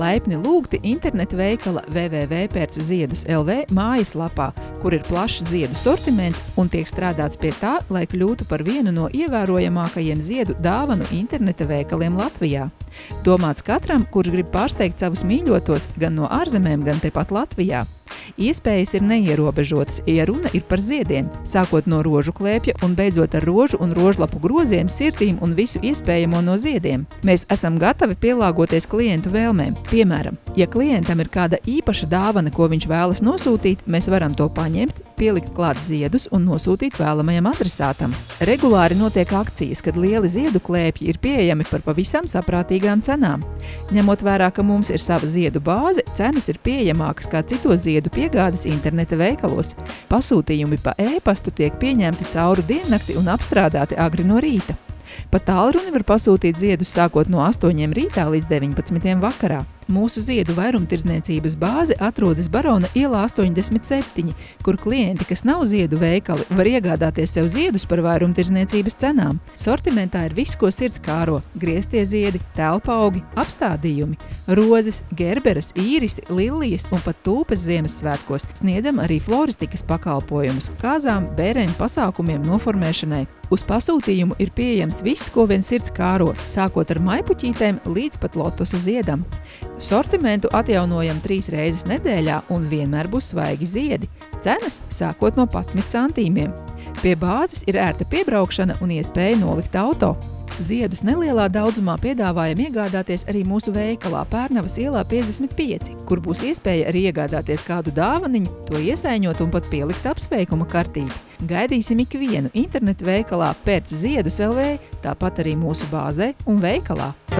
Laipni lūgti interneta veikala www.pērcziedus.lv mājaslapā, kur ir plašs ziedu sortiments un tiek strādāts pie tā, lai kļūtu par vienu no ievērojamākajiem ziedu dāvanu interneta veikaliem Latvijā. Domāts katram, kurš grib pārsteigt savus mīļotos gan no ārzemēm, gan tepat Latvijā. Iespējas ir neierobežotas, ja runa ir par ziediem, sākot no rožu klēpja un beidzot ar rožu un rožlapu groziem, sirdīm un visu iespējamo no ziediem. Mēs esam gatavi pielāgoties klientu vēlmēm. Piemēram, ja klientam ir kāda īpaša dāvana, ko viņš vēlas nosūtīt, mēs varam to paņemt, pielikt klāt ziedus un nosūtīt vēlamajam adresātam. Regulāri notiek akcijas, kad lieli ziedu klēpji ir pieejami par pavisam saprātīgām cenām. Ņemot vērā, ka mums ir sava ziedu bāze, cenas ir pieejamākas kā citos ziedu piegādes interneta veikalos. Pasūtījumi pa e-pastu tiek pieņemti cauri diennakti un apstrādāti agri no rīta. Pa tālruni var pasūtīt ziedus sākot no 8 rītā līdz 19 vakarā. Mūsu ziedu vairumtirdzniecības bāze atrodas Barona ielā 87, kur klienti, kas nav ziedu veikali, var iegādāties sev ziedus par vairumtirdzniecības cenām. Sortimentā ir viss, ko sirds kāro – grieztie ziedi, telpaugi, apstādījumi, rozes, gerberas, īrisi, lilijas un pat tulpes Ziemassvētkos. Sniedzam arī floristikas pakalpojumus, kāzām, bērēm, pasākumiem, noformēšanai. Uz pasūtījumu ir pieejams viss, ko vien sirds kāro, sākot ar maipuķītēm līdz pat lotusa ziedam. Sortimentu atjaunojam 3 reizes nedēļā un vienmēr būs svaigi ziedi. Cenas sākot no 11 centīmiem. Pie bāzes ir ērta piebraukšana un iespēja nolikt auto. Ziedus nelielā daudzumā piedāvājam iegādāties arī mūsu veikalā Pērnavas ielā 55, kur būs iespēja arī iegādāties kādu dāvaniņu, to iesaiņot un pat pielikt apsveikuma kartīti. Gaidīsim ikvienu internetu veikalā Pērcziedus.lv, tāpat arī mūsu bāzē un veikalā.